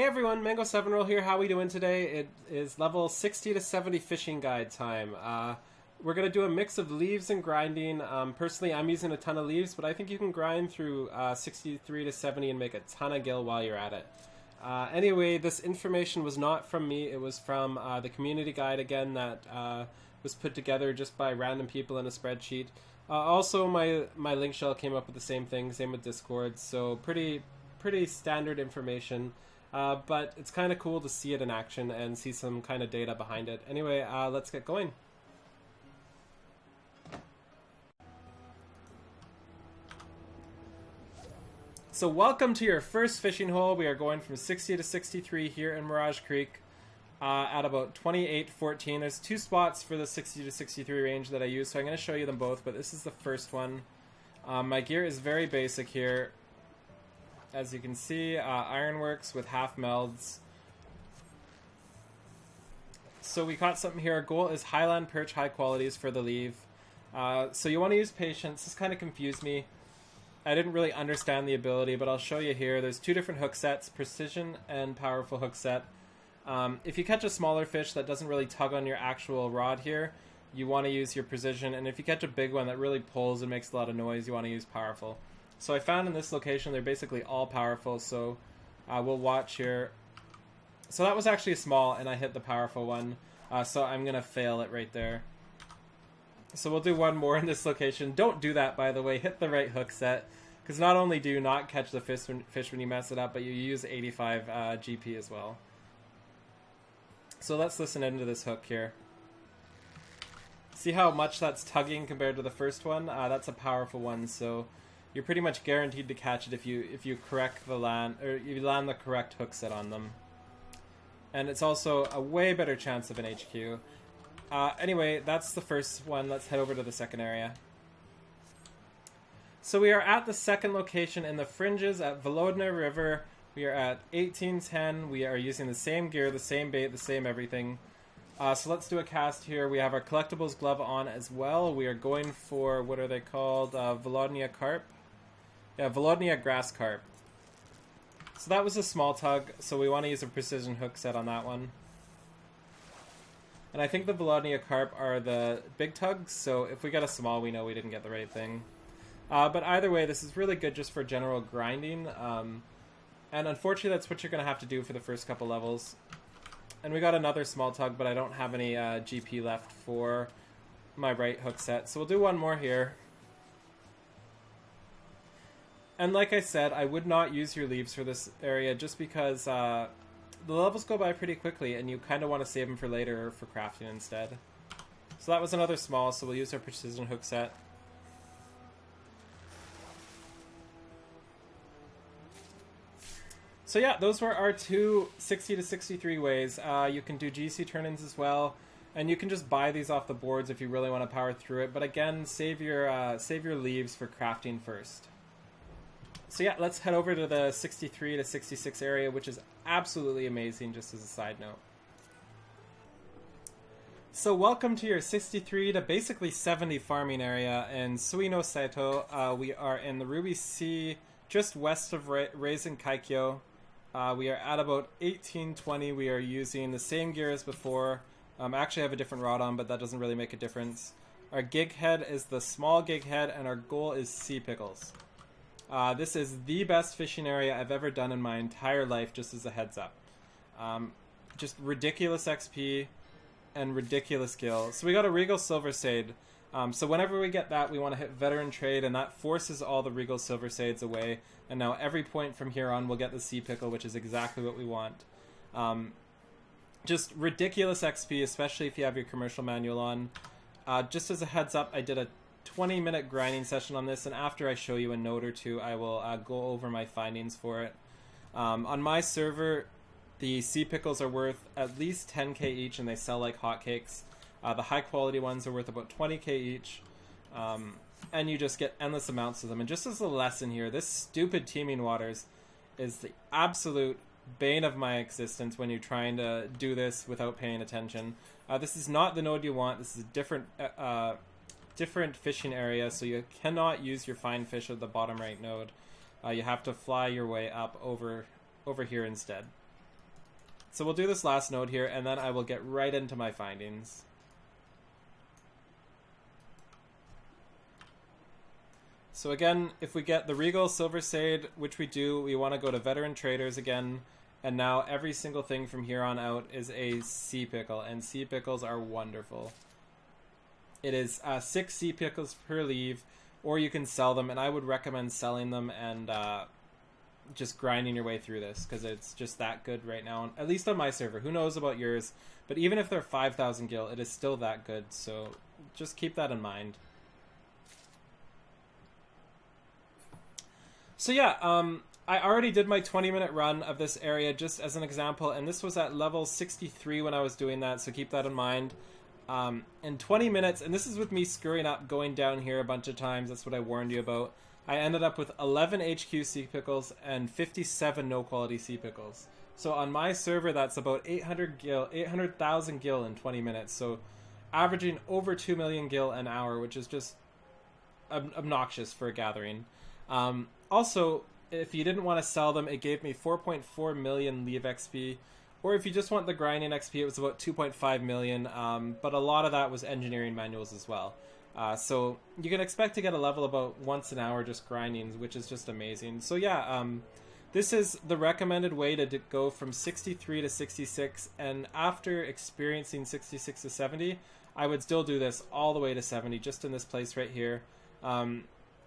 Hey everyone, Mango7Roll here. How we doing today? It is level 60 to 70 fishing guide time. We're going to do a mix of leaves and grinding. Personally, I'm using a ton of leaves, but I think you can grind through 63 to 70 and make a ton of gill while you're at it. Anyway, this information was not from me. It was from the community guide again that was put together just by random people in a spreadsheet. Also, my link shell came up with the same thing, same with Discord, so pretty standard information. But it's kind of cool to see it in action and see some kind of data behind it. Anyway, let's get going. So welcome to your first fishing hole. We are going from 60 to 63 here in Mirage Creek at about 28.14. There's two spots for the 60 to 63 range that I use, so I'm going to show you them both, but this is the first one. My gear is very basic here. As you can see, ironworks with half melds. So we caught something here. Our goal is highland perch, high qualities for the leave. So you want to use patience. This kind of confused me. I didn't really understand the ability, but I'll show you here. There's two different hook sets, precision and powerful hook set. If you catch a smaller fish that doesn't really tug on your actual rod here, you want to use your precision. And if you catch a big one that really pulls and makes a lot of noise, you want to use powerful. So I found in this location they're basically all powerful, so we'll watch here. So that was actually small, and I hit the powerful one, so I'm going to fail it right there. So we'll do one more in this location. Don't do that, by the way. Hit the right hook set, because not only do you not catch the fish when you mess it up, but you use 85 GP as well. So let's listen into this hook here. See how much that's tugging compared to the first one? That's a powerful one, so you're pretty much guaranteed to catch it if you correct the land, or you land the correct hook set on them. And it's also a way better chance of an HQ. Anyway, that's the first one. Let's head over to the second area. So we are at the second location in the Fringes at Volodna River. We are at 1810. We are using the same gear, the same bait, the same everything. So let's do a cast here. We have our collectibles glove on as well. We are going for, what are they called? Volodnia carp. Yeah, Volodnia grass carp. So that was a small tug, so we want to use a precision hook set on that one. And I think the Volodnia carp are the big tugs, so if we get a small, we know we didn't get the right thing. But either way, this is really good just for general grinding. And unfortunately, that's what you're going to have to do for the first couple levels. And we got another small tug, but I don't have any GP left for my right hook set. So we'll do one more here. And like I said, I would not use your leaves for this area just because the levels go by pretty quickly and you kind of want to save them for later or for crafting instead. So that was another small, so we'll use our precision hook set. So yeah, those were our two 60 to 63 ways. You can do GC turn-ins as well, and you can just buy these off the boards if you really want to power through it. But again, save your leaves for crafting first. So yeah, let's head over to the 63 to 66 area, which is absolutely amazing, just as a side note. So welcome to your 63 to basically 70 farming area in Suino Saito. We are in the Ruby Sea, just west of Reizen Kaikyo. We are at about 1820. We are using the same gear as before. Actually, I have a different rod on, but that doesn't really make a difference. Our gig head is the small gig head, and our goal is sea pickles. This is the best fishing area I've ever done in my entire life, just as a heads up. Just ridiculous XP and ridiculous skill. So we got a Regal Silver Sade. So whenever we get that, we want to hit Veteran Trade, and that forces all the Regal Silver Sades away. And now every point from here on, we'll get the Sea Pickle, which is exactly what we want. Just ridiculous XP, especially if you have your commercial manual on. Just as a heads up, I did a 20-minute grinding session on this, and after I show you a note or two, I will go over my findings for it. On my server, the Sea Pickles are worth at least 10k each, and they sell like hotcakes. The high-quality ones are worth about 20k each, and you just get endless amounts of them. And just as a lesson here, this stupid teaming waters is the absolute bane of my existence when you're trying to do this without paying attention. This is not the node you want. This is a different fishing area, so you cannot use your fine fish at the bottom right node. You have to fly your way up over here instead. So we'll do this last node here, and then I will get right into my findings. So again, if we get the Regal Silver Sade, which we do, we want to go to Veteran Traders again. And now every single thing from here on out is a sea pickle, and sea pickles are wonderful. It is 6 sea pickles per leave, or you can sell them, and I would recommend selling them and just grinding your way through this, because it's just that good right now, at least on my server. Who knows about yours, but even if they're 5,000 gil, it is still that good, so just keep that in mind. So yeah, I already did my 20-minute run of this area just as an example, and this was at level 63 when I was doing that, so keep that in mind. In 20 minutes, and this is with me screwing up going down here a bunch of times, that's what I warned you about, I ended up with 11 HQ sea pickles and 57 no-quality sea pickles. So on my server, that's about 800,000 gil in 20 minutes, so averaging over 2 million gil an hour, which is just obnoxious for a gathering. Also, if you didn't want to sell them, it gave me 4.4 million leave XP. Or if you just want the grinding XP, it was about 2.5 million. But a lot of that was engineering manuals as well. So you can expect to get a level about once an hour just grinding, which is just amazing. So yeah, this is the recommended way to go from 63 to 66. And after experiencing 66 to 70, I would still do this all the way to 70, just in this place right here.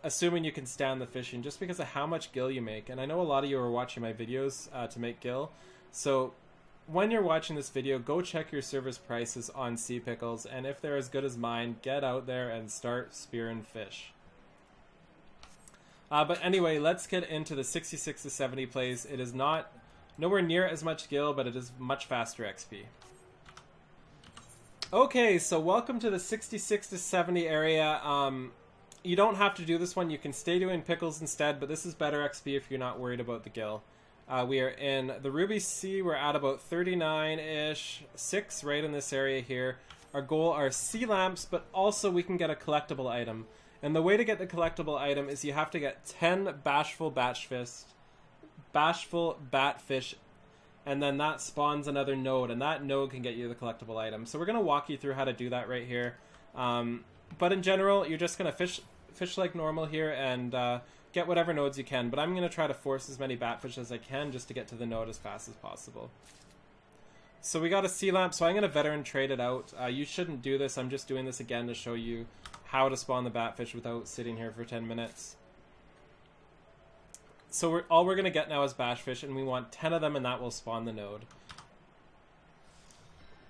Assuming you can stand the fishing, just because of how much gil you make. And I know a lot of you are watching my videos to make gil. So when you're watching this video, go check your server's prices on sea pickles. And if they're as good as mine, get out there and start spearing fish. But anyway, let's get into the 66 to 70 plays. It is nowhere near as much gil, but it is much faster XP. Okay, so welcome to the 66 to 70 area. You don't have to do this one. You can stay doing pickles instead, but this is better XP if you're not worried about the gil. We are in the Ruby Sea. We're at about 39-ish, 6 right in this area here. Our goal are sea lamps, but also we can get a collectible item. And the way to get the collectible item is you have to get 10 Bashful Batfish, and then that spawns another node, and that node can get you the collectible item. So we're going to walk you through how to do that right here. But in general, you're just going to fish like normal here and get whatever nodes you can, but I'm going to try to force as many batfish as I can just to get to the node as fast as possible. So we got a sea lamp, so I'm going to veteran trade it out. You shouldn't do this. I'm just doing this again to show you how to spawn the batfish without sitting here for 10 minutes. So all we're going to get now is bashfish, and we want 10 of them, and that will spawn the node.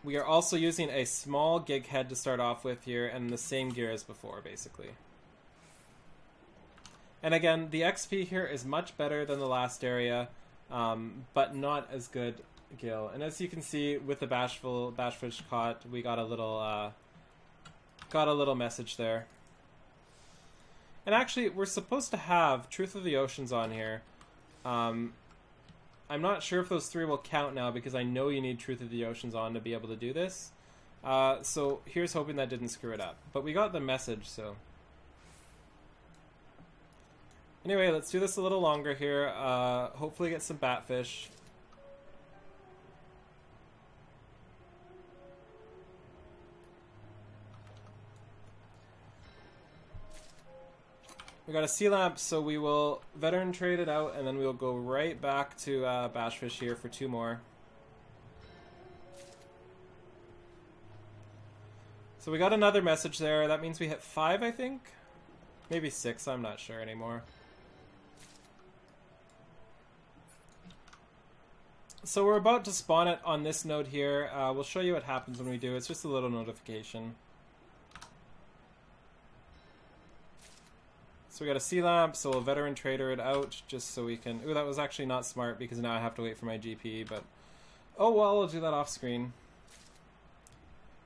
We are also using a small gig head to start off with here, and the same gear as before, basically. And again, the XP here is much better than the last area, but not as good gil. And as you can see, with the bashfish caught, we got a little message there. And actually, we're supposed to have Truth of the Oceans on here. I'm not sure if those 3 will count now, because I know you need Truth of the Oceans on to be able to do this. So here's hoping that didn't screw it up. But we got the message, so... Anyway, let's do this a little longer here. Hopefully get some batfish. We got a sea lamp, so we will veteran trade it out, and then we'll go right back to bashfish here for 2 more. So we got another message there. That means we hit 5, I think? Maybe 6, I'm not sure anymore. So we're about to spawn it on this node here. We'll show you what happens when we do. It's just a little notification. So we got a sea lamp, so we'll veteran trader it out just so we can... Ooh, that was actually not smart because now I have to wait for my GP, but... Oh well, I'll do that off screen.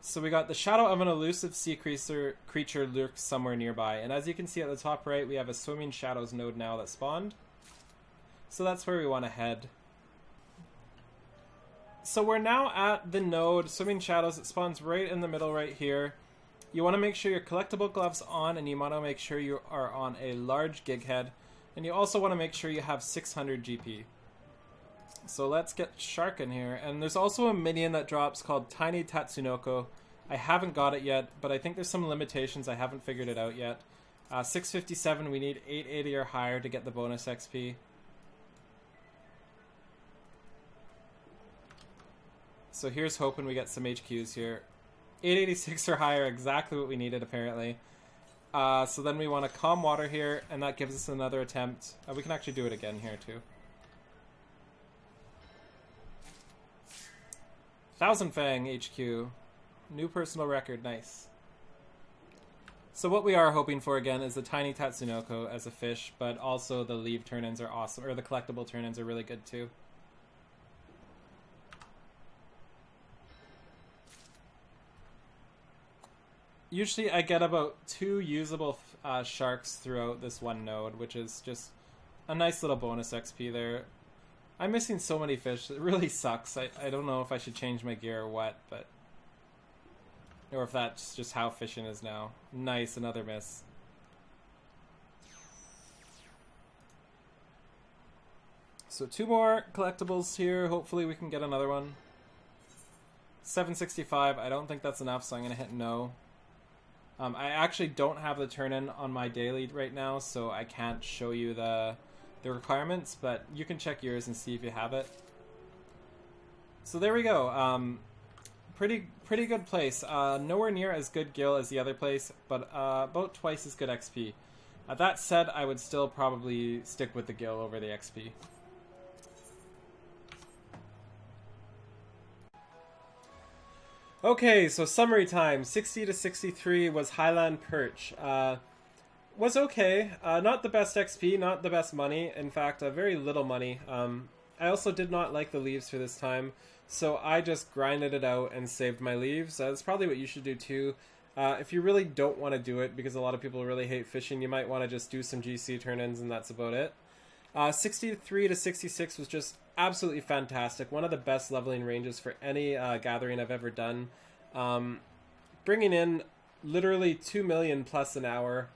So we got the shadow of an elusive sea creature lurks somewhere nearby. And as you can see at the top right, we have a swimming shadows node now that spawned. So that's where we want to head. So we're now at the node, Swimming Shadows. It spawns right in the middle right here. You want to make sure your collectible gloves on, and you want to make sure you are on a large gig head. And you also want to make sure you have 600 GP. So let's get shark in here. And there's also a minion that drops called Tiny Tatsunoko. I haven't got it yet, but I think there's some limitations. I haven't figured it out yet. 657, we need 880 or higher to get the bonus XP. So here's hoping we get some HQs here. 886 or higher, exactly what we needed apparently. So then we want to calm water here, and that gives us another attempt. We can actually do it again here too. 1000 Fang HQ. New personal record, nice. So what we are hoping for again is the Tiny Tatsunoko as a fish, but also the leave turn-ins are awesome, or the collectible turn-ins are really good too. Usually I get about 2 usable sharks throughout this one node, which is just a nice little bonus XP there. I'm missing so many fish. It really sucks. I don't know if I should change my gear or what, but... or if that's just how fishing is now. Nice, another miss. So 2 more collectibles here. Hopefully we can get another one. 765. I don't think that's enough, so I'm going to hit no. I actually don't have the turn-in on my daily right now, so I can't show you the requirements, but you can check yours and see if you have it. So there we go. Pretty good place. Nowhere near as good gil as the other place, but about twice as good XP. That said, I would still probably stick with the gil over the XP. Okay, so summary time. 60 to 63 was Highland Perch. Was okay. Not the best XP, not the best money. In fact, very little money. I also did not like the leaves for this time, so I just grinded it out and saved my leaves. That's probably what you should do too. If you really don't want to do it, because a lot of people really hate fishing, you might want to just do some GC turn-ins and that's about it. 63 to 66 was just absolutely fantastic. One of the best leveling ranges for any gathering I've ever done. Bringing in literally 2 million plus an hour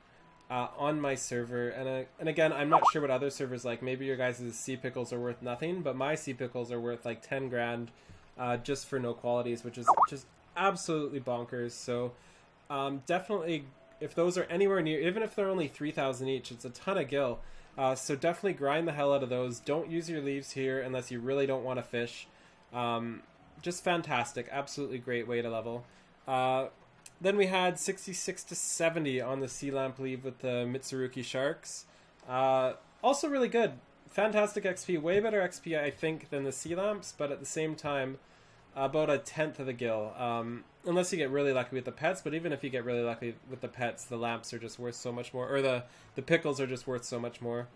on my server. And again, I'm not sure what other servers like. Maybe your guys' sea pickles are worth nothing, but my sea pickles are worth like 10 grand just for no qualities, which is just absolutely bonkers. So definitely, if those are anywhere near, even if they're only 3,000 each, it's a ton of gil. So definitely grind the hell out of those. Don't use your leaves here unless you really don't want to fish. Just fantastic. Absolutely great way to level. Then we had 66 to 70 on the sea lamp leave with the Mitsuruki sharks. Also really good. Fantastic XP. Way better XP, I think, than the sea lamps, but at the same time, about a tenth of the gil. Unless you get really lucky with the pets, but even if you get really lucky with the pets, the lamps are just worth so much more, or the pickles are just worth so much more.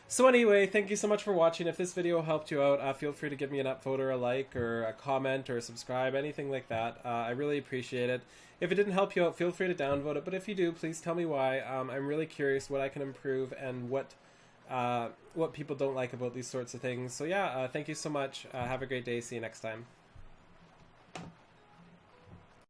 So anyway, thank you so much for watching. If this video helped you out, feel free to give me an upvote or a like or a comment or a subscribe, anything like that. I really appreciate it. If it didn't help you out, feel free to downvote it, but if you do, please tell me why. I'm really curious what I can improve and what people don't like about these sorts of things. So yeah, thank you so much. Have a great day. See you next time.